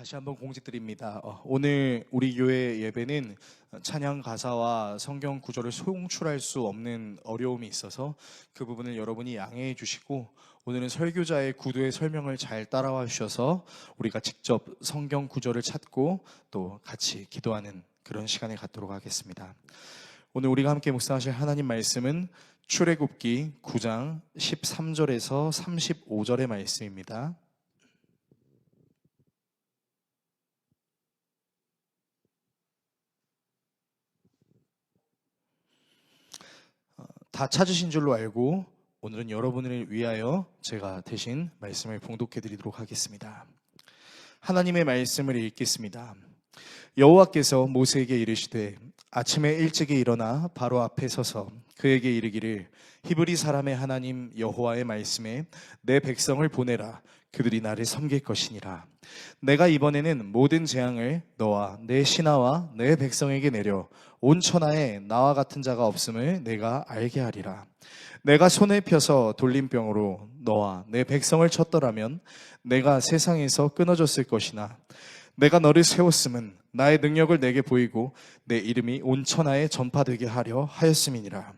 다시 한번 공지드립니다. 오늘 우리 교회 예배는 찬양 가사와 성경 구절을 송출할 수 없는 어려움이 있어서 그 부분을 여러분이 양해해 주시고, 오늘은 설교자의 구두의 설명을 잘 따라와 주셔서 우리가 직접 성경 구절을 찾고 또 같이 기도하는 그런 시간을 갖도록 하겠습니다. 오늘 우리가 함께 묵상하실 하나님 말씀은 출애굽기 9장 13절에서 35절의 말씀입니다. 다 찾으신 줄로 알고 오늘은 여러분을 위하여 제가 대신 말씀을 봉독해 드리도록 하겠습니다. 하나님의 말씀을 읽겠습니다. 여호와께서 모세에게 이르시되 아침에 일찍이 일어나 바로 앞에 서서 그에게 이르기를 히브리 사람의 하나님 여호와의 말씀에 내 백성을 보내라. 그들이 나를 섬길 것이니라. 내가 이번에는 모든 재앙을 너와 내 신하와 내 백성에게 내려 온 천하에 나와 같은 자가 없음을 내가 알게 하리라. 내가 손을 펴서 돌림병으로 너와 내 백성을 쳤더라면 내가 세상에서 끊어졌을 것이나 내가 너를 세웠음은 나의 능력을 내게 보이고 내 이름이 온 천하에 전파되게 하려 하였음이니라.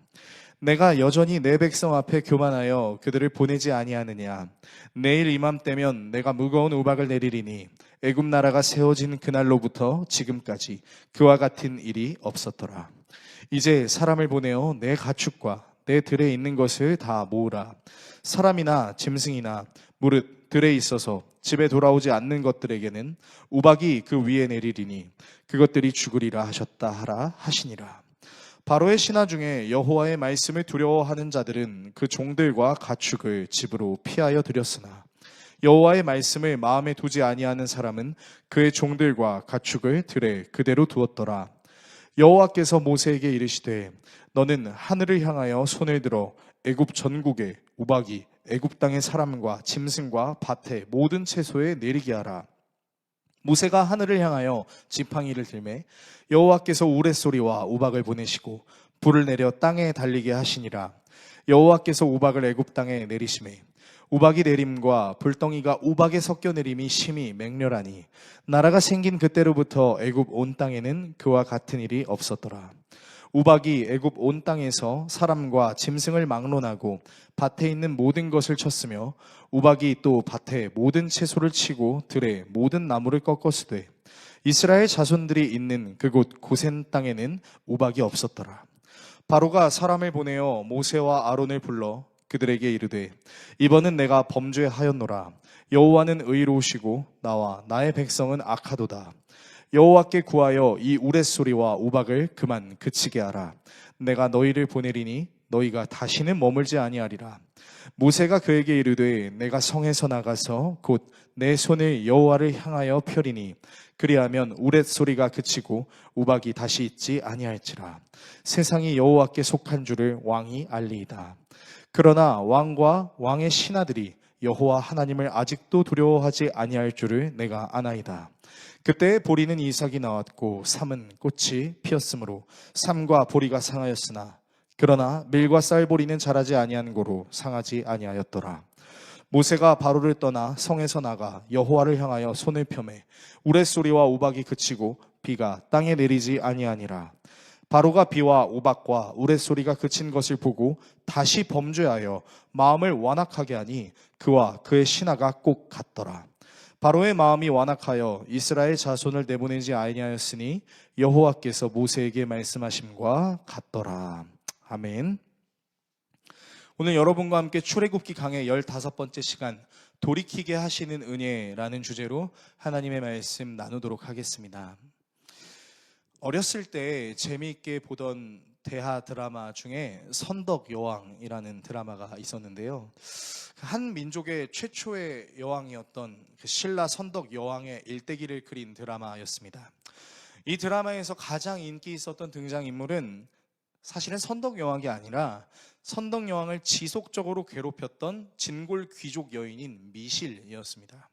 내가 여전히 내 백성 앞에 교만하여 그들을 보내지 아니하느냐. 내일 이맘때면 내가 무거운 우박을 내리리니 애굽 나라가 세워진 그날로부터 지금까지 그와 같은 일이 없었더라. 이제 사람을 보내어 내 가축과 내 들에 있는 것을 다 모으라. 사람이나 짐승이나 무릇 들에 있어서 집에 돌아오지 않는 것들에게는 우박이 그 위에 내리리니 그것들이 죽으리라 하셨다 하라 하시니라. 바로의 신하 중에 여호와의 말씀을 두려워하는 자들은 그 종들과 가축을 집으로 피하여 들였으나 여호와의 말씀을 마음에 두지 아니하는 사람은 그의 종들과 가축을 들에 그대로 두었더라. 여호와께서 모세에게 이르시되 너는 하늘을 향하여 손을 들어 애굽 전국에 우박이 애굽 땅의 사람과 짐승과 밭의 모든 채소에 내리게 하라. 모세가 하늘을 향하여 지팡이를 들매 여호와께서 우레소리와 우박을 보내시고 불을 내려 땅에 달리게 하시니라. 여호와께서 우박을 애굽 땅에 내리시매 우박이 내림과 불덩이가 우박에 섞여 내림이 심히 맹렬하니 나라가 생긴 그때로부터 애굽 온 땅에는 그와 같은 일이 없었더라. 우박이 애굽 온 땅에서 사람과 짐승을 막론하고 밭에 있는 모든 것을 쳤으며 우박이 또 밭에 모든 채소를 치고 들에 모든 나무를 꺾었으되 이스라엘 자손들이 있는 그곳 고센 땅에는 우박이 없었더라. 바로가 사람을 보내어 모세와 아론을 불러 그들에게 이르되 이번은 내가 범죄하였노라. 여호와는 의로우시고 나와 나의 백성은 악하도다. 여호와께 구하여 이 우레소리와 우박을 그만 그치게 하라. 내가 너희를 보내리니 너희가 다시는 머물지 아니하리라. 모세가 그에게 이르되 내가 성에서 나가서 곧 내 손을 여호와를 향하여 펴리니 그리하면 우레소리가 그치고 우박이 다시 있지 아니할지라. 세상이 여호와께 속한 줄을 왕이 알리이다. 그러나 왕과 왕의 신하들이 여호와 하나님을 아직도 두려워하지 아니할 줄을 내가 아나이다. 그때 보리는 이삭이 나왔고 삼은 꽃이 피었으므로 삼과 보리가 상하였으나 그러나 밀과 쌀보리는 자라지 아니한 고로 상하지 아니하였더라. 모세가 바로를 떠나 성에서 나가 여호와를 향하여 손을 펴매 우레소리와 우박이 그치고 비가 땅에 내리지 아니하니라. 바로가 비와 우박과 우레소리가 그친 것을 보고 다시 범죄하여 마음을 완악하게 하니 그와 그의 신하가 꼭 같더라. 바로의 마음이 완악하여 이스라엘 자손을 내보내지 아니하였으니 여호와께서 모세에게 말씀하심과 같더라. 아멘. 오늘 여러분과 함께 출애굽기 강의 15번째 시간 돌이키게 하시는 은혜라는 주제로 하나님의 말씀 나누도록 하겠습니다. 어렸을 때 재미있게 보던 대하 드라마 중에 선덕여왕이라는 드라마가 있었는데요. 한 민족의 최초의 여왕이었던 그 신라 선덕여왕의 일대기를 그린 드라마였습니다. 이 드라마에서 가장 인기 있었던 등장인물은 사실은 선덕여왕이 아니라 선덕여왕을 지속적으로 괴롭혔던 진골 귀족 여인인 미실이었습니다.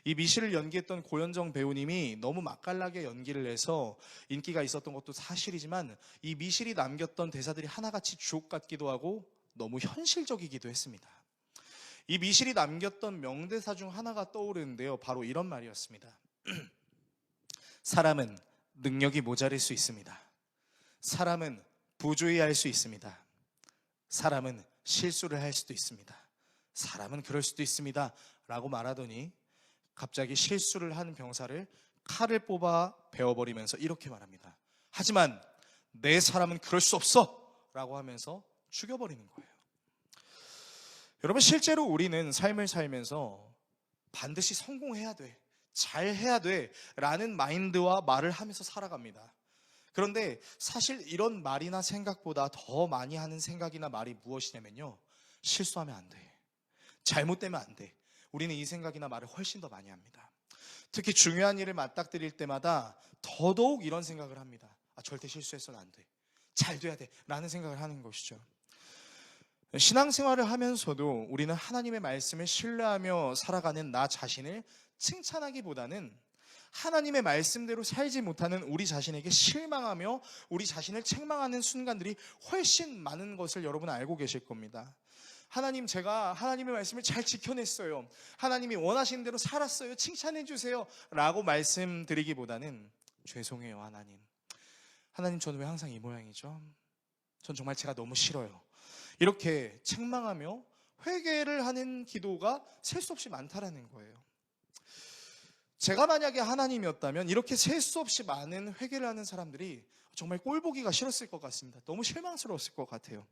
이 미실을 연기했던 고현정 배우님이 너무 맛깔나게 연기를 해서 인기가 있었던 것도 사실이지만 이 미실이 남겼던 대사들이 하나같이 주옥 같기도 하고 너무 현실적이기도 했습니다. 이 미실이 남겼던 명대사 중 하나가 떠오르는데요. 바로 이런 말이었습니다. 사람은 능력이 모자랄 수 있습니다. 사람은 부주의할 수 있습니다. 사람은 실수를 할 수도 있습니다. 사람은 그럴 수도 있습니다 라고 말하더니 갑자기 실수를 한 병사를 칼을 뽑아 베어버리면서 이렇게 말합니다. 하지만 내 사람은 그럴 수 없어 라고 하면서 죽여버리는 거예요. 여러분, 실제로 우리는 삶을 살면서 반드시 성공해야 돼, 잘해야 돼 라는 마인드와 말을 하면서 살아갑니다. 그런데 사실 이런 말이나 생각보다 더 많이 하는 생각이나 말이 무엇이냐면요, 실수하면 안 돼, 잘못되면 안 돼. 우리는 이 생각이나 말을 훨씬 더 많이 합니다. 특히 중요한 일을 맞닥뜨릴 때마다 더더욱 이런 생각을 합니다. 절대 실수해서는 안 돼, 잘 돼야 돼 라는 생각을 하는 것이죠. 신앙생활을 하면서도 우리는 하나님의 말씀을 신뢰하며 살아가는 나 자신을 칭찬하기보다는 하나님의 말씀대로 살지 못하는 우리 자신에게 실망하며 우리 자신을 책망하는 순간들이 훨씬 많은 것을 여러분은 알고 계실 겁니다. 하나님, 제가 하나님의 말씀을 잘 지켜냈어요, 하나님이 원하시는 대로 살았어요, 칭찬해 주세요 라고 말씀드리기보다는 죄송해요 하나님 저는 왜 항상 이 모양이죠? 전 정말 제가 너무 싫어요, 이렇게 책망하며 회개를 하는 기도가 셀 수 없이 많다라는 거예요. 제가 만약에 하나님이었다면 이렇게 셀 수 없이 많은 회개를 하는 사람들이 정말 꼴보기가 싫었을 것 같습니다. 너무 실망스러웠을 것 같아요.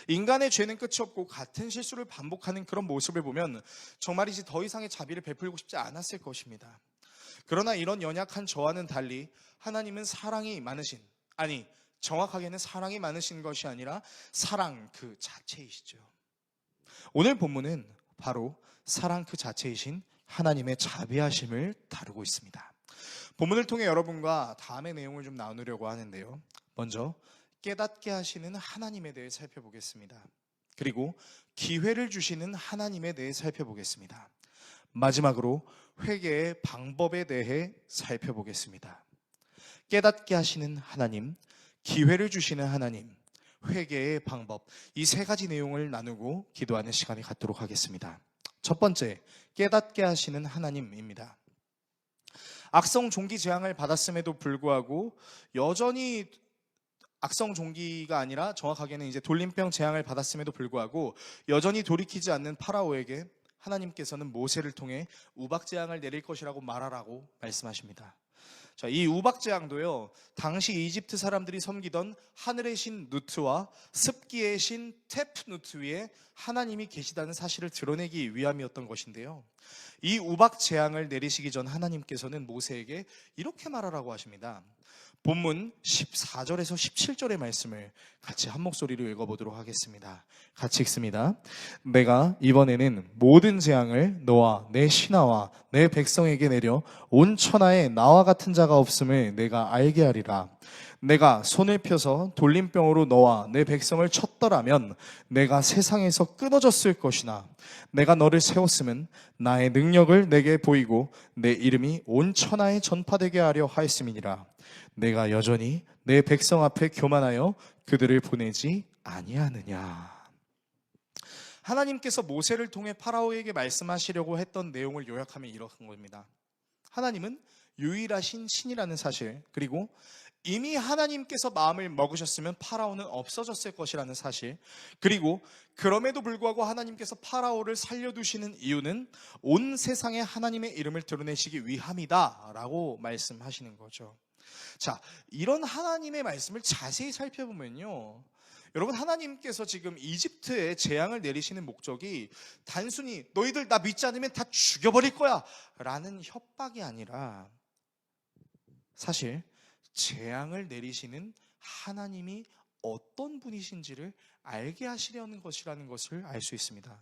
인간의 죄는 끝이 없고 같은 실수를 반복하는 그런 모습을 보면 정말이지 더 이상의 자비를 베풀고 싶지 않았을 것입니다. 그러나 이런 연약한 저와는 달리 하나님은 사랑이 많으신, 아니 정확하게는 사랑이 많으신 것이 아니라 사랑 그 자체이시죠. 오늘 본문은 바로 사랑 그 자체이신 하나님의 자비하심을 다루고 있습니다. 본문을 통해 여러분과 다음의 내용을 좀 나누려고 하는데요, 먼저 깨닫게 하시는 하나님에 대해 살펴보겠습니다. 그리고 기회를 주시는 하나님에 대해 살펴보겠습니다. 마지막으로 회개의 방법에 대해 살펴보겠습니다. 깨닫게 하시는 하나님, 기회를 주시는 하나님, 회개의 방법, 이 세 가지 내용을 나누고 기도하는 시간을 갖도록 하겠습니다. 첫 번째, 깨닫게 하시는 하나님입니다. 악성 종기 재앙을 받았음에도 불구하고 여전히, 악성 종기가 아니라 정확하게는 이제 돌림병 재앙을 받았음에도 불구하고 여전히 돌이키지 않는 파라오에게 하나님께서는 모세를 통해 우박 재앙을 내릴 것이라고 말하라고 말씀하십니다. 자, 이 우박 재앙도요, 당시 이집트 사람들이 섬기던 하늘의 신 누트와 습기의 신 테프 누트 위에 하나님이 계시다는 사실을 드러내기 위함이었던 것인데요, 이 우박 재앙을 내리시기 전 하나님께서는 모세에게 이렇게 말하라고 하십니다. 본문 14절에서 17절의 말씀을 같이 한 목소리로 읽어보도록 하겠습니다. 같이 읽습니다. 내가 이번에는 모든 재앙을 너와 내 신하와 내 백성에게 내려 온 천하에 나와 같은 자가 없음을 내가 알게 하리라. 내가 손을 펴서 돌림병으로 너와 내 백성을 쳤더라면 내가 세상에서 끊어졌을 것이나 내가 너를 세웠으면 나의 능력을 내게 보이고 내 이름이 온 천하에 전파되게 하려 하였음이니라. 내가 여전히 내 백성 앞에 교만하여 그들을 보내지 아니하느냐. 하나님께서 모세를 통해 파라오에게 말씀하시려고 했던 내용을 요약하면 이런 겁니다. 하나님은 유일하신 신이라는 사실, 그리고 이미 하나님께서 마음을 먹으셨으면 파라오는 없어졌을 것이라는 사실, 그리고 그럼에도 불구하고 하나님께서 파라오를 살려두시는 이유는 온 세상에 하나님의 이름을 드러내시기 위함이다 라고 말씀하시는 거죠. 자, 이런 하나님의 말씀을 자세히 살펴보면요, 여러분, 하나님께서 지금 이집트에 재앙을 내리시는 목적이 단순히 너희들 나 믿지 않으면 다 죽여버릴 거야 라는 협박이 아니라 사실 재앙을 내리시는 하나님이 어떤 분이신지를 알게 하시려는 것이라는 것을 알 수 있습니다.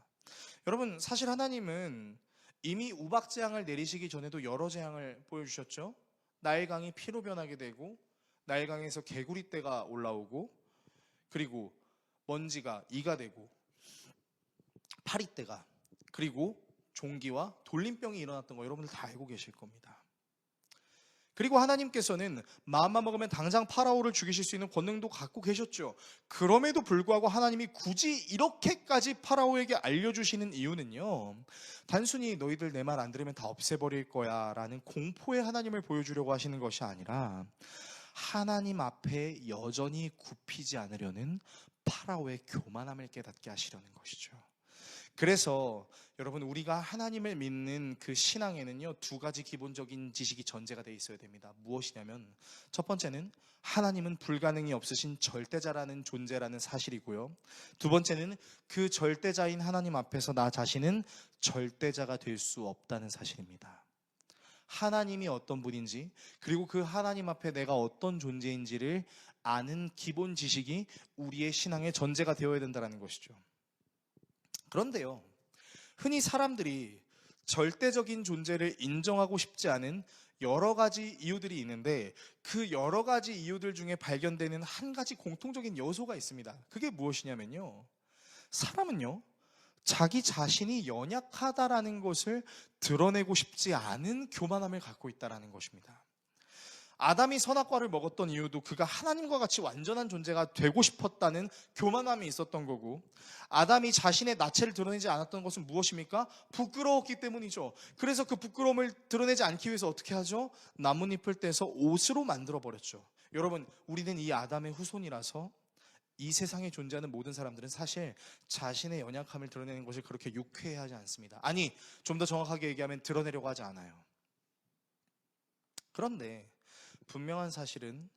여러분, 사실 하나님은 이미 우박 재앙을 내리시기 전에도 여러 재앙을 보여주셨죠. 나일강이 피로 변하게 되고, 나일강에서 개구리떼가 올라오고, 그리고 먼지가 이가 되고, 파리떼가, 그리고 종기와 돌림병이 일어났던 거 여러분들 다 알고 계실 겁니다. 그리고 하나님께서는 마음만 먹으면 당장 파라오를 죽이실 수 있는 권능도 갖고 계셨죠. 그럼에도 불구하고 하나님이 굳이 이렇게까지 파라오에게 알려주시는 이유는요, 단순히 너희들 내 말 안 들으면 다 없애버릴 거야 라는 공포의 하나님을 보여주려고 하시는 것이 아니라 하나님 앞에 여전히 굽히지 않으려는 파라오의 교만함을 깨닫게 하시려는 것이죠. 그래서 여러분, 우리가 하나님을 믿는 그 신앙에는요, 두 가지 기본적인 지식이 전제가 되어 있어야 됩니다. 무엇이냐면, 첫 번째는 하나님은 불가능이 없으신 절대자라는 존재라는 사실이고요, 두 번째는 그 절대자인 하나님 앞에서 나 자신은 절대자가 될 수 없다는 사실입니다. 하나님이 어떤 분인지, 그리고 그 하나님 앞에 내가 어떤 존재인지를 아는 기본 지식이 우리의 신앙의 전제가 되어야 된다는 것이죠. 그런데요, 흔히 사람들이 절대적인 존재를 인정하고 싶지 않은 여러 가지 이유들이 있는데, 그 여러 가지 이유들 중에 발견되는 한 가지 공통적인 요소가 있습니다. 그게 무엇이냐면요, 사람은요, 자기 자신이 연약하다라는 것을 드러내고 싶지 않은 교만함을 갖고 있다는 것입니다. 아담이 선악과를 먹었던 이유도 그가 하나님과 같이 완전한 존재가 되고 싶었다는 교만함이 있었던 거고, 아담이 자신의 나체를 드러내지 않았던 것은 무엇입니까? 부끄러웠기 때문이죠. 그래서 그 부끄러움을 드러내지 않기 위해서 어떻게 하죠? 나뭇잎을 떼서 옷으로 만들어 버렸죠. 여러분, 우리는 이 아담의 후손이라서 이 세상에 존재하는 모든 사람들은 사실 자신의 연약함을 드러내는 것을 그렇게 유쾌해하지 않습니다. 아니, 좀 더 정확하게 얘기하면 드러내려고 하지 않아요. 그런데 분명한 사실은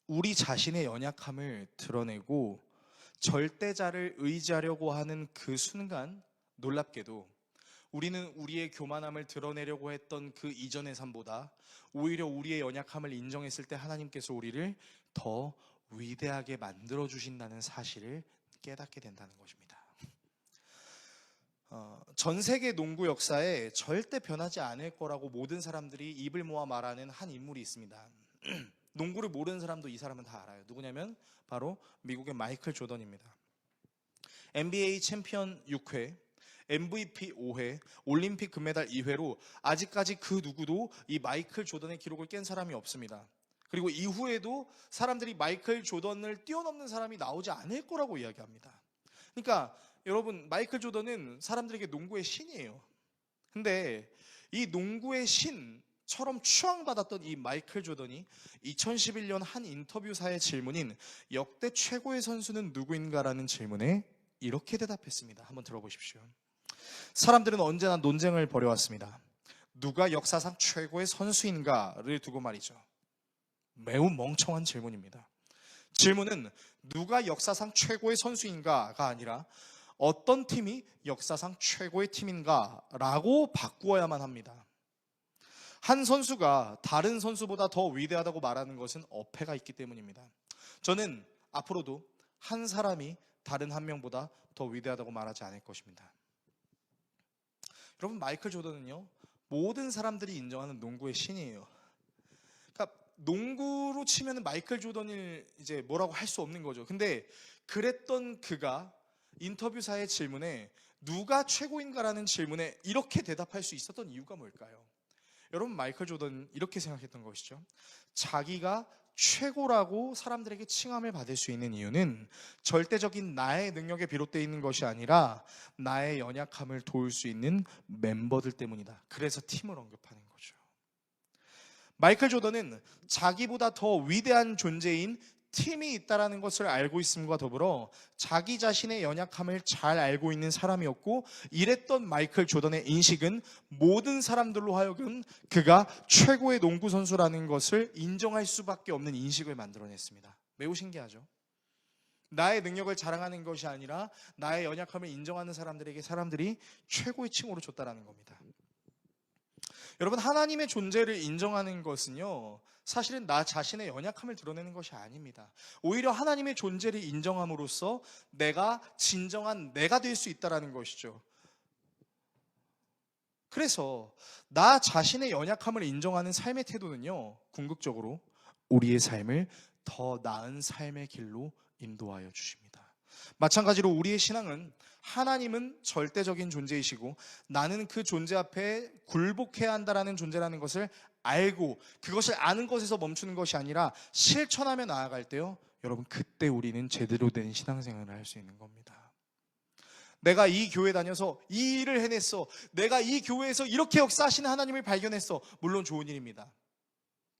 우리 자신의 연약함을 드러내고 절대자를 의지하려고 하는 그 순간, 놀랍게도 우리는 우리의 교만함을 드러내려고 했던 그 이전의 삶보다 오히려 우리의 연약함을 인정했을 때 하나님께서 우리를 더 위대하게 만들어 주신다는 사실을 깨닫게 된다는 것입니다. 전 세계 농구 역사에 절대 변하지 않을 거라고 모든 사람들이 입을 모아 말하는 한 인물이 있습니다. 농구를 모르는 사람도 이 사람은 다 알아요. 누구냐면 바로 미국의 마이클 조던입니다. NBA 챔피언 6회, MVP 5회, 올림픽 금메달 2회로 아직까지 그 누구도 이 마이클 조던의 기록을 깬 사람이 없습니다. 그리고 이후에도 사람들이 마이클 조던을 뛰어넘는 사람이 나오지 않을 거라고 이야기합니다. 그러니까 여러분, 마이클 조던은 사람들에게 농구의 신이에요. 근데 이 농구의 신처럼 추앙받았던 이 마이클 조던이 2011년 한 인터뷰사의 질문인 역대 최고의 선수는 누구인가라는 질문에 이렇게 대답했습니다. 한번 들어보십시오. 사람들은 언제나 논쟁을 벌여왔습니다. 누가 역사상 최고의 선수인가를 두고 말이죠. 매우 멍청한 질문입니다. 질문은 누가 역사상 최고의 선수인가가 아니라 어떤 팀이 역사상 최고의 팀인가 라고 바꾸어야만 합니다. 한 선수가 다른 선수보다 더 위대하다고 말하는 것은 어폐가 있기 때문입니다. 저는 앞으로도 한 사람이 다른 한 명보다 더 위대하다고 말하지 않을 것입니다. 여러분, 마이클 조던은요, 모든 사람들이 인정하는 농구의 신이에요. 그러니까 농구로 치면 마이클 조던을 이제 뭐라고 할 수 없는 거죠. 근데 그랬던 그가 인터뷰사의 질문에 누가 최고인가라는 질문에 이렇게 대답할 수 있었던 이유가 뭘까요? 여러분, 마이클 조던은 이렇게 생각했던 것이죠. 자기가 최고라고 사람들에게 칭함을 받을 수 있는 이유는 절대적인 나의 능력에 비롯되어 있는 것이 아니라 나의 연약함을 도울 수 있는 멤버들 때문이다. 그래서 팀을 언급하는 거죠. 마이클 조던은 자기보다 더 위대한 존재인 팀이 있다는 것을 알고 있음과 더불어 자기 자신의 연약함을 잘 알고 있는 사람이었고, 이랬던 마이클 조던의 인식은 모든 사람들로 하여금 그가 최고의 농구 선수라는 것을 인정할 수밖에 없는 인식을 만들어냈습니다. 매우 신기하죠? 나의 능력을 자랑하는 것이 아니라 나의 연약함을 인정하는 사람들에게 사람들이 최고의 칭호로 줬다는 겁니다. 여러분, 하나님의 존재를 인정하는 것은요, 사실은 나 자신의 연약함을 드러내는 것이 아닙니다. 오히려 하나님의 존재를 인정함으로써 내가 진정한 내가 될 수 있다는 것이죠. 그래서 나 자신의 연약함을 인정하는 삶의 태도는요, 궁극적으로 우리의 삶을 더 나은 삶의 길로 인도하여 주십니다. 마찬가지로 우리의 신앙은 하나님은 절대적인 존재이시고 나는 그 존재 앞에 굴복해야 한다라는 존재라는 것을 알고, 그것을 아는 것에서 멈추는 것이 아니라 실천하며 나아갈 때요, 여러분, 그때 우리는 제대로 된 신앙생활을 할 수 있는 겁니다. 내가 이 교회 다녀서 이 일을 해냈어, 내가 이 교회에서 이렇게 역사하시는 하나님을 발견했어, 물론 좋은 일입니다.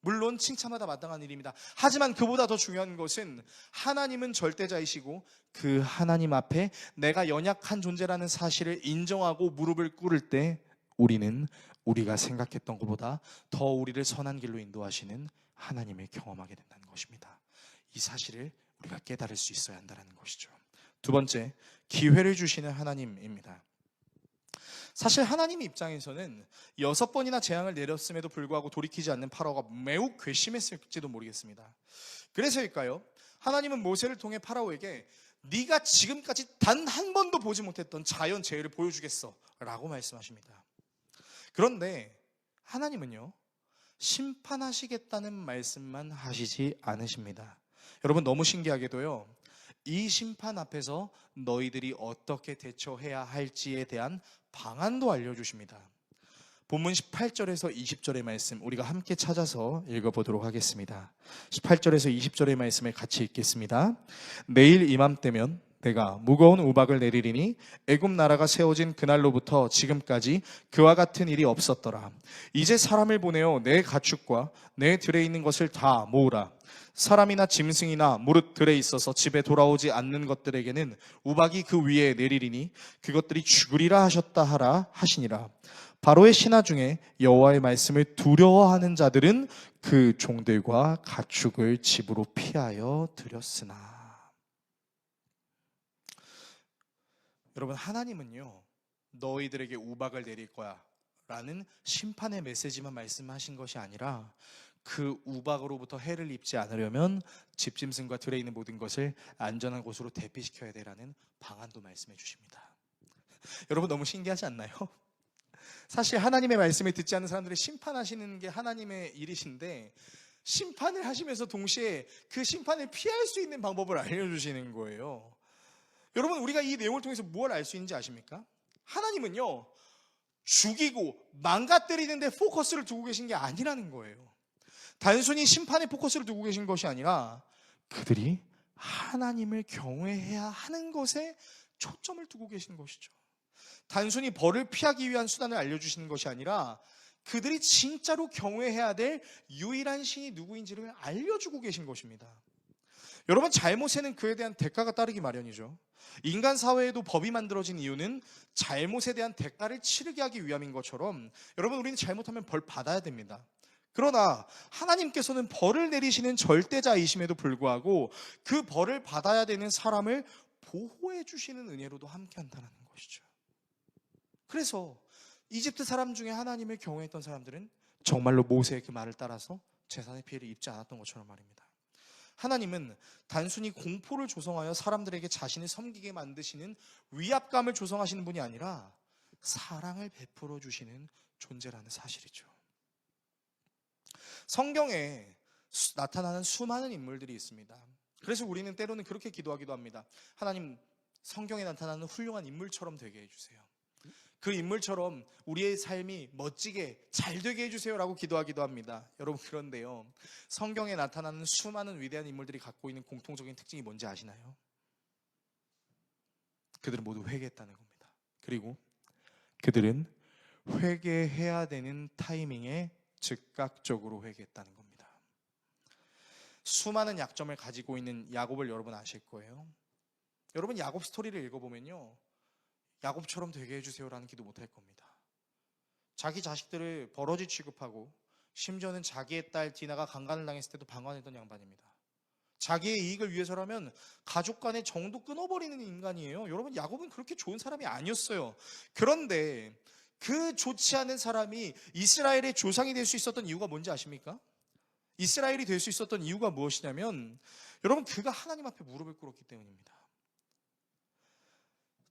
물론 칭찬하다 마땅한 일입니다. 하지만 그보다 더 중요한 것은 하나님은 절대자이시고 그 하나님 앞에 내가 연약한 존재라는 사실을 인정하고 무릎을 꿇을 때 우리는 우리가 생각했던 것보다 더 우리를 선한 길로 인도하시는 하나님을 경험하게 된다는 것입니다. 이 사실을 우리가 깨달을 수 있어야 한다는 것이죠. 두 번째, 기회를 주시는 하나님입니다. 사실 하나님 입장에서는 6번이나 재앙을 내렸음에도 불구하고 돌이키지 않는 파라오가 매우 괘씸했을지도 모르겠습니다. 그래서일까요? 하나님은 모세를 통해 파라오에게 네가 지금까지 단 한 번도 보지 못했던 자연 재해를 보여주겠어 라고 말씀하십니다. 그런데 하나님은요, 심판하시겠다는 말씀만 하시지 않으십니다. 여러분, 너무 신기하게도요, 이 심판 앞에서 너희들이 어떻게 대처해야 할지에 대한 방안도 알려주십니다. 본문 18절에서 20절의 말씀 우리가 함께 찾아서 읽어보도록 하겠습니다. 18절에서 20절의 말씀을 같이 읽겠습니다. 내일 이맘때면 내가 무거운 우박을 내리리니 애굽 나라가 세워진 그날로부터 지금까지 그와 같은 일이 없었더라. 이제 사람을 보내어 내 가축과 내 들에 있는 것을 다 모으라. 사람이나 짐승이나 무릇 들에 있어서 집에 돌아오지 않는 것들에게는 우박이 그 위에 내리리니 그것들이 죽으리라 하셨다 하라 하시니라. 바로의 신하 중에 여호와의 말씀을 두려워하는 자들은 그 종들과 가축을 집으로 피하여 들였으나. 여러분, 하나님은요, 너희들에게 우박을 내릴 거야 라는 심판의 메시지만 말씀하신 것이 아니라 그 우박으로부터 해를 입지 않으려면 집짐승과 들에 있는 모든 것을 안전한 곳으로 대피시켜야 되라는 방안도 말씀해 주십니다. 여러분, 너무 신기하지 않나요? 사실 하나님의 말씀을 듣지 않는 사람들을 심판하시는 게 하나님의 일이신데, 심판을 하시면서 동시에 그 심판을 피할 수 있는 방법을 알려주시는 거예요. 여러분, 우리가 이 내용을 통해서 무엇을 알 수 있는지 아십니까? 하나님은요, 죽이고 망가뜨리는 데 포커스를 두고 계신 게 아니라는 거예요. 단순히 심판에 포커스를 두고 계신 것이 아니라 그들이 하나님을 경외해야 하는 것에 초점을 두고 계신 것이죠. 단순히 벌을 피하기 위한 수단을 알려주시는 것이 아니라 그들이 진짜로 경외해야 될 유일한 신이 누구인지를 알려주고 계신 것입니다. 여러분, 잘못에는 그에 대한 대가가 따르기 마련이죠. 인간 사회에도 법이 만들어진 이유는 잘못에 대한 대가를 치르게 하기 위함인 것처럼, 여러분, 우리는 잘못하면 벌 받아야 됩니다. 그러나 하나님께서는 벌을 내리시는 절대자이심에도 불구하고 그 벌을 받아야 되는 사람을 보호해 주시는 은혜로도 함께한다는 것이죠. 그래서 이집트 사람 중에 하나님을 경외했던 사람들은 정말로 모세의 그 말을 따라서 재산의 피해를 입지 않았던 것처럼 말입니다. 하나님은 단순히 공포를 조성하여 사람들에게 자신을 섬기게 만드시는 위압감을 조성하시는 분이 아니라 사랑을 베풀어 주시는 존재라는 사실이죠. 성경에 나타나는 수많은 인물들이 있습니다. 그래서 우리는 때로는 그렇게 기도하기도 합니다. 하나님, 성경에 나타나는 훌륭한 인물처럼 되게 해주세요. 그 인물처럼 우리의 삶이 멋지게 잘 되게 해주세요 라고 기도하기도 합니다. 여러분, 그런데요, 성경에 나타나는 수많은 위대한 인물들이 갖고 있는 공통적인 특징이 뭔지 아시나요? 그들은 모두 회개했다는 겁니다. 그리고 그들은 회개해야 되는 타이밍에 즉각적으로 회개했다는 겁니다. 수많은 약점을 가지고 있는 야곱을 여러분 아실 거예요. 여러분, 야곱 스토리를 읽어보면요, 야곱처럼 되게 해주세요라는 기도 못할 겁니다. 자기 자식들을 버러지 취급하고 심지어는 자기의 딸 디나가 강간을 당했을 때도 방관했던 양반입니다. 자기의 이익을 위해서라면 가족 간의 정도 끊어버리는 인간이에요. 여러분, 야곱은 그렇게 좋은 사람이 아니었어요. 그런데 그 좋지 않은 사람이 이스라엘의 조상이 될 수 있었던 이유가 뭔지 아십니까? 이스라엘이 될 수 있었던 이유가 무엇이냐면, 여러분, 그가 하나님 앞에 무릎을 꿇었기 때문입니다.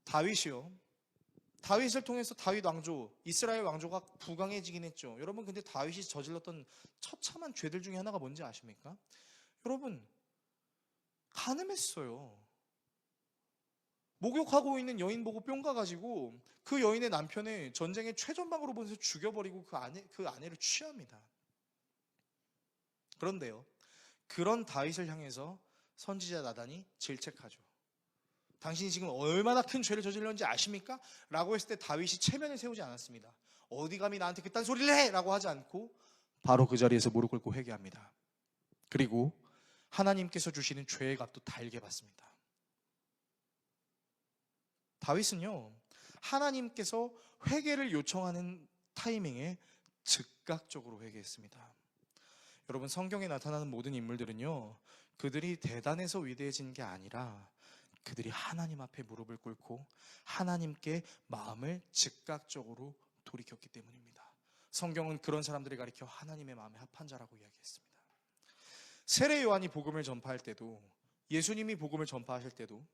다윗이요, 다윗을 통해서 다윗 왕조, 이스라엘 왕조가 부강해지긴 했죠. 여러분, 근데 다윗이 저질렀던 처참한 죄들 중에 하나가 뭔지 아십니까? 여러분, 간음했어요. 목욕하고 있는 여인 보고 뿅 가가지고 그 여인의 남편을 전쟁의 최전방으로 보내서 죽여버리고 그 아내를 취합니다. 그런데요, 그런 다윗을 향해서 선지자 나단이 질책하죠. 당신이 지금 얼마나 큰 죄를 저질렀는지 아십니까? 라고 했을 때 다윗이 체면을 세우지 않았습니다. 어디 감히 나한테 그딴 소리를 해! 라고 하지 않고 바로 그 자리에서 무릎 꿇고 회개합니다. 그리고 하나님께서 주시는 죄의 값도 달게 받습니다. 다윗은요, 하나님께서 회개를 요청하는 타이밍에 즉각적으로 회개했습니다. 여러분, 성경에 나타나는 모든 인물들은요, 그들이 대단해서 위대해진 게 아니라 그들이 하나님 앞에 무릎을 꿇고 하나님께 마음을 즉각적으로 돌이켰기 때문입니다. 성경은 그런 사람들을 가리켜 하나님의 마음에 합한 자라고 이야기했습니다. 세례 요한이 복음을 전파할 때도, 예수님이 복음을 전파하실 때도,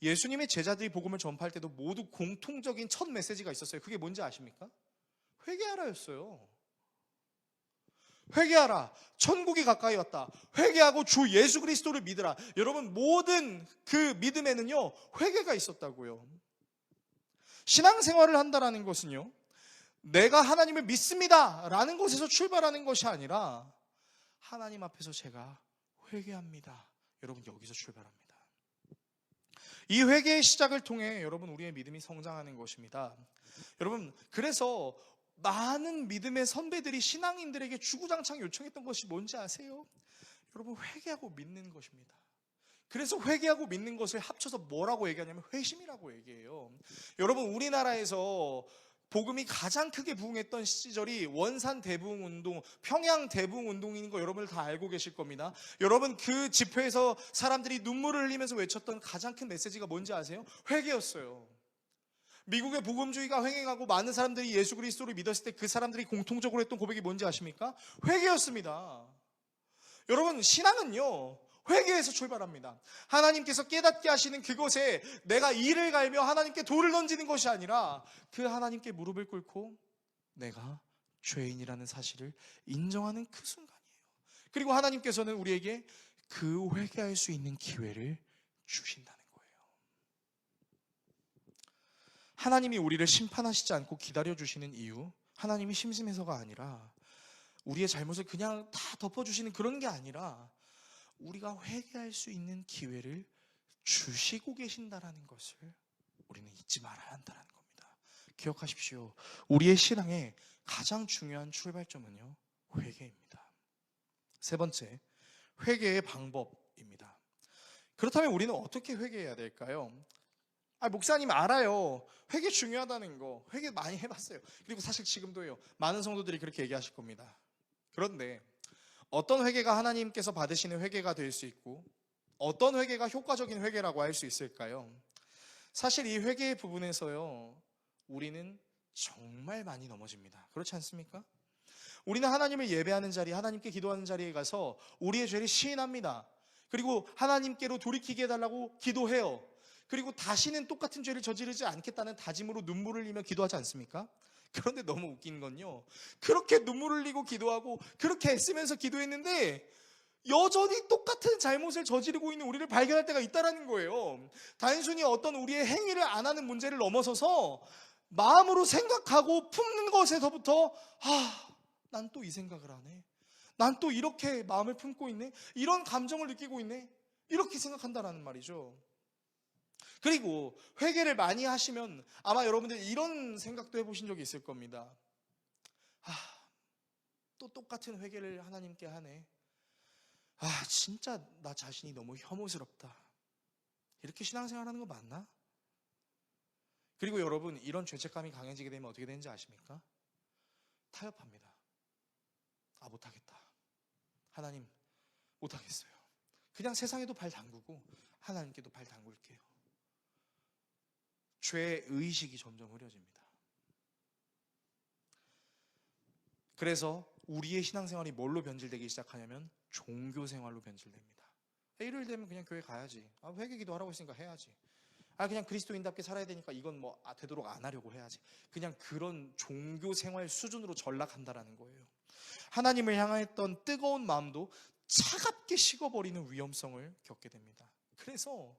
예수님의 제자들이 복음을 전파할 때도 모두 공통적인 첫 메시지가 있었어요. 그게 뭔지 아십니까? 회개하라였어요. 회개하라. 천국이 가까이 왔다. 회개하고 주 예수 그리스도를 믿으라. 여러분, 모든 그 믿음에는요, 회개가 있었다고요. 신앙생활을 한다라는 것은요, 내가 하나님을 믿습니다 라는 것에서 출발하는 것이 아니라 하나님 앞에서 제가 회개합니다. 여러분, 여기서 출발합니다. 이 회개의 시작을 통해 여러분, 우리의 믿음이 성장하는 것입니다. 여러분, 그래서 많은 믿음의 선배들이 신앙인들에게 주구장창 요청했던 것이 뭔지 아세요? 여러분, 회개하고 믿는 것입니다. 그래서 회개하고 믿는 것을 합쳐서 뭐라고 얘기하냐면 회심이라고 얘기해요. 여러분, 우리나라에서 복음이 가장 크게 부흥했던 시절이 원산 대부흥 운동, 평양 대부흥 운동인 거 여러분들 다 알고 계실 겁니다. 여러분, 그 집회에서 사람들이 눈물을 흘리면서 외쳤던 가장 큰 메시지가 뭔지 아세요? 회개였어요. 미국의 복음주의가 횡행하고 많은 사람들이 예수 그리스도를 믿었을 때 그 사람들이 공통적으로 했던 고백이 뭔지 아십니까? 회개였습니다. 여러분, 신앙은요, 회개에서 출발합니다. 하나님께서 깨닫게 하시는 그곳에 내가 이를 갈며 하나님께 돌을 던지는 것이 아니라 그 하나님께 무릎을 꿇고 내가 죄인이라는 사실을 인정하는 그 순간이에요. 그리고 하나님께서는 우리에게 그 회개할 수 있는 기회를 주신다는 거예요. 하나님이 우리를 심판하시지 않고 기다려주시는 이유, 하나님이 심심해서가 아니라 우리의 잘못을 그냥 다 덮어주시는 그런 게 아니라 우리가 회개할 수 있는 기회를 주시고 계신다라는 것을 우리는 잊지 말아야 한다는 겁니다. 기억하십시오. 우리의 신앙의 가장 중요한 출발점은요, 회개입니다. 세 번째, 회개의 방법입니다. 그렇다면 우리는 어떻게 회개해야 될까요? 목사님 알아요. 회개 중요하다는 거. 회개 많이 해봤어요. 그리고 사실 지금도요, 많은 성도들이 그렇게 얘기하실 겁니다. 그런데 어떤 회개가 하나님께서 받으시는 회개가 될 수 있고 어떤 회개가 효과적인 회개라고 할 수 있을까요? 사실 이 회개의 부분에서요, 우리는 정말 많이 넘어집니다. 그렇지 않습니까? 우리는 하나님을 예배하는 자리, 하나님께 기도하는 자리에 가서 우리의 죄를 시인합니다. 그리고 하나님께로 돌이키게 해달라고 기도해요. 그리고 다시는 똑같은 죄를 저지르지 않겠다는 다짐으로 눈물을 흘리며 기도하지 않습니까? 그런데 너무 웃긴 건요, 그렇게 눈물을 흘리고 기도하고 그렇게 애쓰면서 기도했는데 여전히 똑같은 잘못을 저지르고 있는 우리를 발견할 때가 있다는 거예요. 단순히 어떤 우리의 행위를 안 하는 문제를 넘어서서 마음으로 생각하고 품는 것에서부터 난 또 이 생각을 하네, 난 또 이렇게 마음을 품고 있네, 이런 감정을 느끼고 있네, 이렇게 생각한다는 말이죠. 그리고 회개를 많이 하시면 아마 여러분들 이런 생각도 해보신 적이 있을 겁니다. 또 똑같은 회개를 하나님께 하네. 진짜 나 자신이 너무 혐오스럽다. 이렇게 신앙생활하는 거 맞나? 그리고 여러분, 이런 죄책감이 강해지게 되면 어떻게 되는지 아십니까? 타협합니다. 못하겠다. 하나님, 못하겠어요. 그냥 세상에도 발 담그고 하나님께도 발 담글게요. 죄의식이 점점 흐려집니다. 그래서 우리의 신앙생활이 뭘로 변질되기 시작하냐면 종교생활로 변질됩니다. 일요일 되면 그냥 교회 가야지. 회개기도 하라고 했으니까 해야지. 그냥 그리스도인답게 살아야 되니까 이건 되도록 안 하려고 해야지. 그냥 그런 종교생활 수준으로 전락한다라는 거예요. 하나님을 향했던 뜨거운 마음도 차갑게 식어버리는 위험성을 겪게 됩니다. 그래서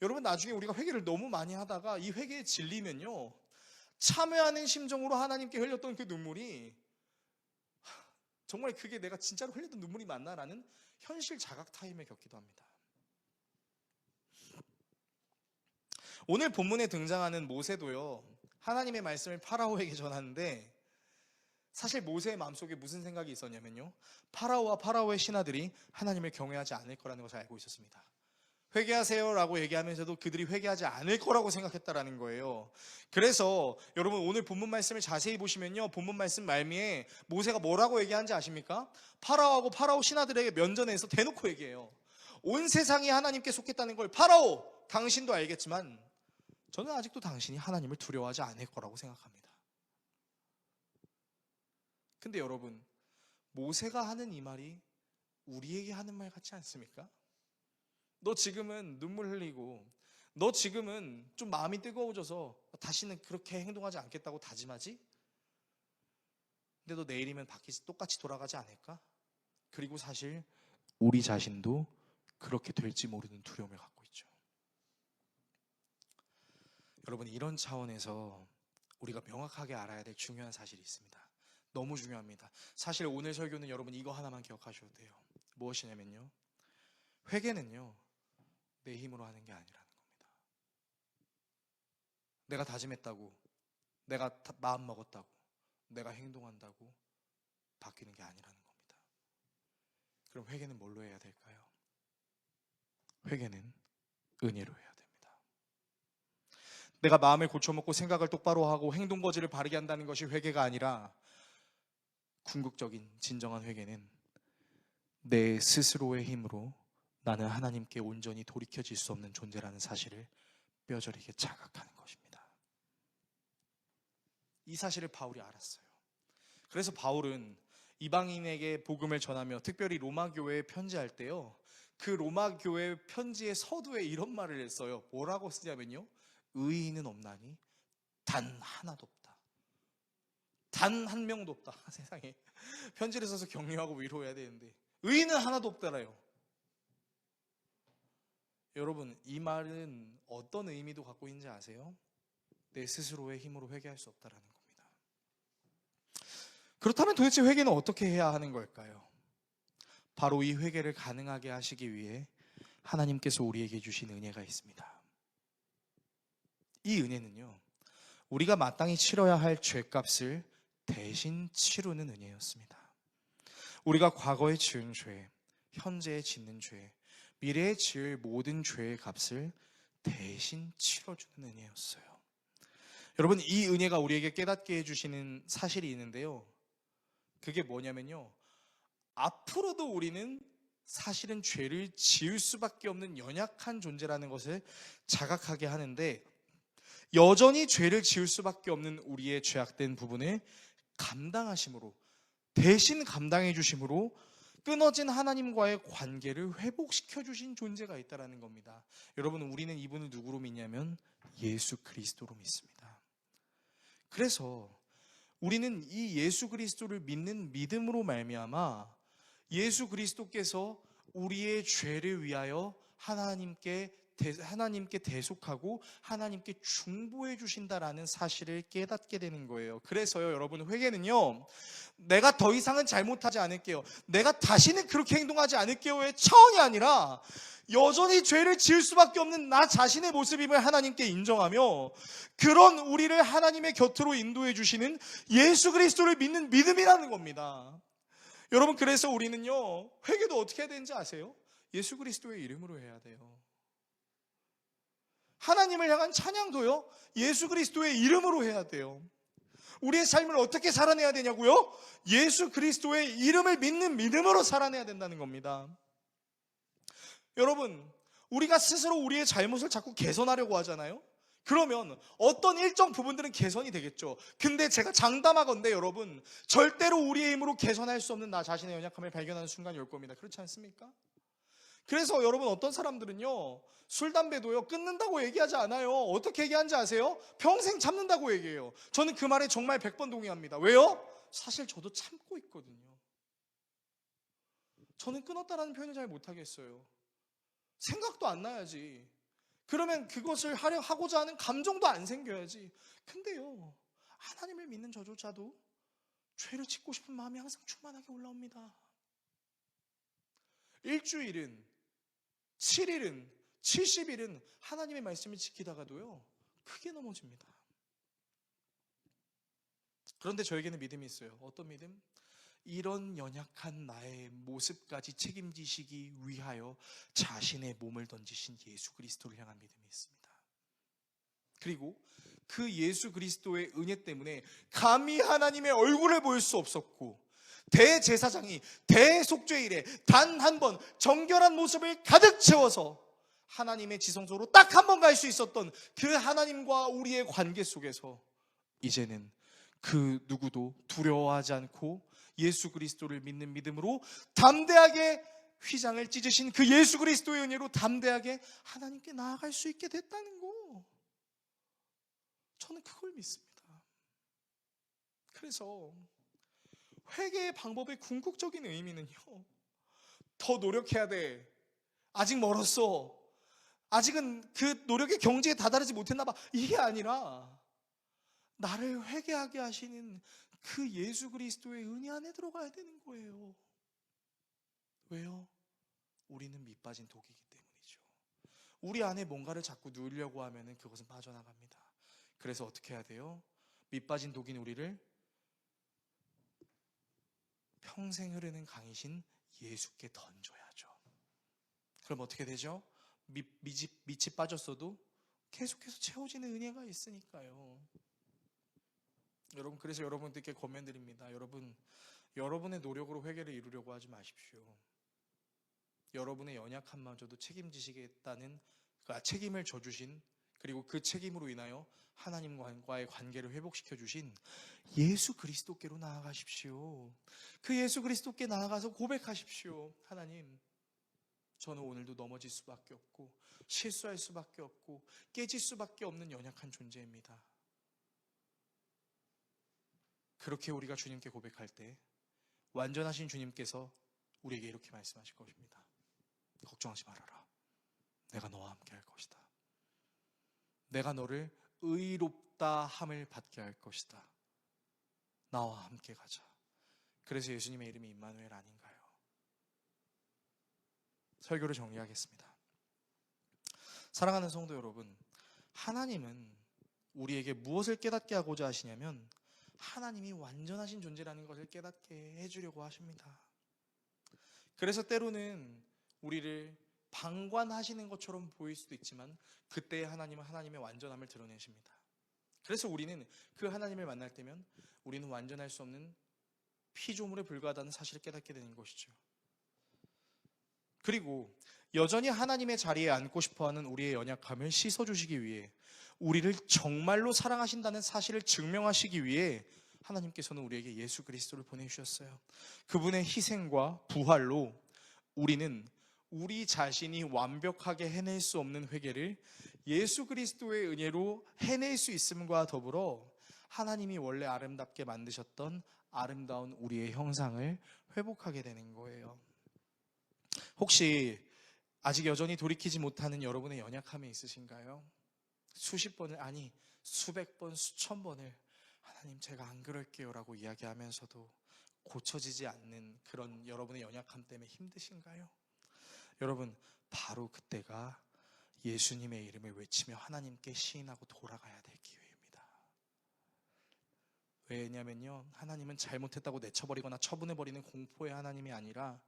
여러분, 나중에 우리가 회개를 너무 많이 하다가 이 회개에 질리면요, 참회하는 심정으로 하나님께 흘렸던 그 눈물이 정말 그게 내가 진짜로 흘렸던 눈물이 맞나라는 현실 자각 타임을 겪기도 합니다. 오늘 본문에 등장하는 모세도요, 하나님의 말씀을 파라오에게 전하는데, 사실 모세의 마음속에 무슨 생각이 있었냐면요, 파라오와 파라오의 신하들이 하나님을 경외하지 않을 거라는 것을 알고 있었습니다. 회개하세요라고 얘기하면서도 그들이 회개하지 않을 거라고 생각했다라는 거예요. 그래서 여러분, 오늘 본문 말씀을 자세히 보시면요, 본문 말씀 말미에 모세가 뭐라고 얘기하는지 아십니까? 파라오하고 파라오 신하들에게 면전에서 대놓고 얘기해요. 온 세상이 하나님께 속했다는 걸, 파라오, 당신도 알겠지만 저는 아직도 당신이 하나님을 두려워하지 않을 거라고 생각합니다. 근데 여러분, 모세가 하는 이 말이 우리에게 하는 말 같지 않습니까? 너 지금은 눈물 흘리고, 너 지금은 좀 마음이 뜨거워져서 다시는 그렇게 행동하지 않겠다고 다짐하지? 근데 너 내일이면 똑같이 돌아가지 않을까? 그리고 사실 우리 자신도 그렇게 될지 모르는 두려움을 갖고 있죠. 여러분, 이런 차원에서 우리가 명확하게 알아야 될 중요한 사실이 있습니다. 너무 중요합니다. 사실 오늘 설교는 여러분 이거 하나만 기억하셔도 돼요. 무엇이냐면요, 회개는요, 내 힘으로 하는 게 아니라는 겁니다. 내가 다짐했다고, 내가 마음 먹었다고, 내가 행동한다고 바뀌는 게 아니라는 겁니다. 그럼 회개는 뭘로 해야 될까요? 회개는 은혜로 해야 됩니다. 내가 마음을 고쳐먹고 생각을 똑바로 하고 행동 거지를 바르게 한다는 것이 회개가 아니라, 궁극적인 진정한 회개는 내 스스로의 힘으로 나는 하나님께 온전히 돌이켜질 수 없는 존재라는 사실을 뼈저리게 자각하는 것입니다. 이 사실을 바울이 알았어요. 그래서 바울은 이방인에게 복음을 전하며 특별히 로마 교회에 편지할 때요, 그 로마 교회 편지의 서두에 이런 말을 했어요. 뭐라고 쓰냐면요, 의인은 없나니 단 하나도 없다. 단 한 명도 없다. 세상에, 편지를 써서 격려하고 위로해야 되는데 의인은 하나도 없다라요. 여러분, 이 말은 어떤 의미도 갖고 있는지 아세요? 내 스스로의 힘으로 회개할 수 없다라는 겁니다. 그렇다면 도대체 회개는 어떻게 해야 하는 걸까요? 바로 이 회개를 가능하게 하시기 위해 하나님께서 우리에게 주신 은혜가 있습니다. 이 은혜는요, 우리가 마땅히 치러야 할 죄값을 대신 치르는 은혜였습니다. 우리가 과거에 지은 죄, 현재에 짓는 죄, 미래에 지을 모든 죄의 값을 대신 치러주는 은혜였어요. 여러분, 이 은혜가 우리에게 깨닫게 해주시는 사실이 있는데요, 그게 뭐냐면요, 앞으로도 우리는 사실은 죄를 지을 수밖에 없는 연약한 존재라는 것을 자각하게 하는데, 여전히 죄를 지을 수밖에 없는 우리의 죄악된 부분을 감당하심으로, 대신 감당해 주심으로 끊어진 하나님과의 관계를 회복시켜 주신 존재가 있다는 겁니다. 여러분, 우리는 이분을 누구로 믿냐면 예수 그리스도로 믿습니다. 그래서 우리는 이 예수 그리스도를 믿는 믿음으로 말미암아 예수 그리스도께서 우리의 죄를 위하여 하나님께 대속하고 하나님께 중보해 주신다라는 사실을 깨닫게 되는 거예요. 그래서요, 여러분, 회개는요, 내가 더 이상은 잘못하지 않을게요, 내가 다시는 그렇게 행동하지 않을게요의 차원이 아니라, 여전히 죄를 지을 수밖에 없는 나 자신의 모습임을 하나님께 인정하며 그런 우리를 하나님의 곁으로 인도해 주시는 예수 그리스도를 믿는 믿음이라는 겁니다. 여러분, 그래서 우리는요, 회개도 어떻게 해야 되는지 아세요? 예수 그리스도의 이름으로 해야 돼요. 하나님을 향한 찬양도요, 예수 그리스도의 이름으로 해야 돼요. 우리의 삶을 어떻게 살아내야 되냐고요? 예수 그리스도의 이름을 믿는 믿음으로 살아내야 된다는 겁니다. 여러분, 우리가 스스로 우리의 잘못을 자꾸 개선하려고 하잖아요. 그러면 어떤 일정 부분들은 개선이 되겠죠. 근데 제가 장담하건대 여러분, 절대로 우리의 힘으로 개선할 수 없는 나 자신의 연약함을 발견하는 순간이 올 겁니다. 그렇지 않습니까? 그래서 여러분, 어떤 사람들은요, 술, 담배도요, 끊는다고 얘기하지 않아요. 어떻게 얘기하는지 아세요? 평생 참는다고 얘기해요. 저는 그 말에 정말 100번 동의합니다. 왜요? 사실 저도 참고 있거든요. 저는 끊었다라는 표현을 잘 못하겠어요. 생각도 안 나야지. 그러면 그것을 하고자 하는 감정도 안 생겨야지. 근데요, 하나님을 믿는 저조차도 죄를 짓고 싶은 마음이 항상 충만하게 올라옵니다. 일주일은, 7일은, 70일은 하나님의 말씀을 지키다가도요, 크게 넘어집니다. 그런데 저에게는 믿음이 있어요. 어떤 믿음? 이런 연약한 나의 모습까지 책임지시기 위하여 자신의 몸을 던지신 예수 그리스도를 향한 믿음이 있습니다. 그리고 그 예수 그리스도의 은혜 때문에 감히 하나님의 얼굴을 보일 수 없었고, 대제사장이 대속죄일에 단 한 번 정결한 모습을 가득 채워서 하나님의 지성소로 딱 한 번 갈 수 있었던 그 하나님과 우리의 관계 속에서 이제는 그 누구도 두려워하지 않고 예수 그리스도를 믿는 믿음으로 담대하게 휘장을 찢으신 그 예수 그리스도의 은혜로 담대하게 하나님께 나아갈 수 있게 됐다는 거, 저는 그걸 믿습니다. 그래서 회개의 방법의 궁극적인 의미는요, 더 노력해야 돼, 아직 멀었어, 아직은 그 노력의 경지에 다다르지 못했나 봐, 이게 아니라 나를 회개하게 하시는 그 예수 그리스도의 은혜 안에 들어가야 되는 거예요. 왜요? 우리는 밑빠진 독이기 때문이죠. 우리 안에 뭔가를 자꾸 누리려고 하면 그것은 빠져나갑니다. 그래서 어떻게 해야 돼요? 밑빠진 독인 우리를 평생 흐르는 강이신 예수께 던져야죠. 그럼 어떻게 되죠? 밑이 빠졌어도 계속해서 채워지는 은혜가 있으니까요. 여러분, 그래서 여러분들께 권면드립니다. 여러분의 노력으로 회개를 이루려고 하지 마십시오. 여러분의 연약함마저도 책임지시겠다는 책임을 져주신, 그리고 그 책임으로 인하여 하나님과의 관계를 회복시켜 주신 예수 그리스도께로 나아가십시오. 그 예수 그리스도께 나아가서 고백하십시오. 하나님, 저는 오늘도 넘어질 수밖에 없고 실수할 수밖에 없고 깨질 수밖에 없는 연약한 존재입니다. 그렇게 우리가 주님께 고백할 때 완전하신 주님께서 우리에게 이렇게 말씀하실 것입니다. 걱정하지 말아라. 내가 너와 함께 할 것이다. 내가 너를 의롭다 함을 받게 할 것이다. 나와 함께 가자. 그래서 예수님의 이름이 임마누엘 아닌가요? 설교를 정리하겠습니다. 사랑하는 성도 여러분, 하나님은 우리에게 무엇을 깨닫게 하고자 하시냐면 하나님이 완전하신 존재라는 것을 깨닫게 해주려고 하십니다. 그래서 때로는 우리를 방관하시는 것처럼 보일 수도 있지만 그때 하나님은 하나님의 완전함을 드러내십니다. 그래서 우리는 그 하나님을 만날 때면 우리는 완전할 수 없는 피조물에 불과하다는 사실을 깨닫게 되는 것이죠. 그리고 여전히 하나님의 자리에 앉고 싶어하는 우리의 연약함을 씻어주시기 위해, 우리를 정말로 사랑하신다는 사실을 증명하시기 위해 하나님께서는 우리에게 예수 그리스도를 보내주셨어요. 그분의 희생과 부활로 우리는 우리 자신이 완벽하게 해낼 수 없는 회개를 예수 그리스도의 은혜로 해낼 수 있음과 더불어 하나님이 원래 아름답게 만드셨던 아름다운 우리의 형상을 회복하게 되는 거예요. 혹시 아직 여전히 돌이키지 못하는 여러분의 연약함이 있으신가요? 수십 번을, 아니 수백 번, 수천 번을 하나님 제가 안 그럴게요 라고 이야기하면서도 고쳐지지 않는 그런 여러분의 연약함 때문에 힘드신가요? 여러분, 바로 그때가 예수님의 이름을 외치며 하나님께 시인하고 돌아가야 될 기회입니다. 왜냐면요, 하나님은 잘못했다고 내쳐버리거나 처분해버리는 공포의 하나님이 아니라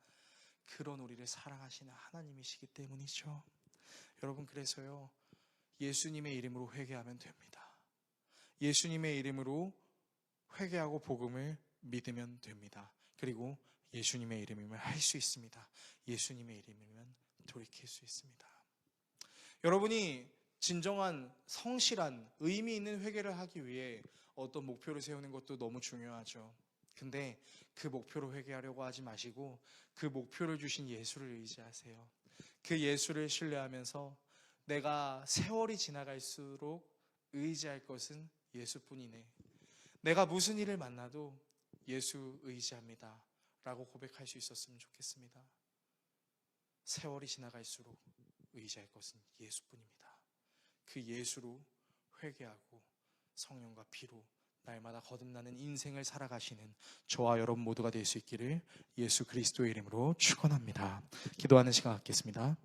그런 우리를 사랑하시는 하나님이시기 때문이죠. 여러분, 그래서요, 예수님의 이름으로 회개하면 됩니다. 예수님의 이름으로 회개하고 복음을 믿으면 됩니다. 그리고 예수님의 이름이면 할 수 있습니다. 예수님의 이름이면 돌이킬 수 있습니다. 여러분이 진정한 성실한 의미 있는 회개를 하기 위해 어떤 목표를 세우는 것도 너무 중요하죠. 근데 그 목표로 회개하려고 하지 마시고 그 목표를 주신 예수를 의지하세요. 그 예수를 신뢰하면서 내가 세월이 지나갈수록 의지할 것은 예수뿐이네. 내가 무슨 일을 만나도 예수 의지합니다 라고 고백할 수 있었으면 좋겠습니다. 세월이 지나갈수록 의지할 것은 예수뿐입니다. 그 예수로 회개하고 성령과 피로 날마다 거듭나는 인생을 살아가시는 저와 여러분 모두가 될 수 있기를 예수 그리스도의 이름으로 축원합니다. 기도하는 시간 갖겠습니다.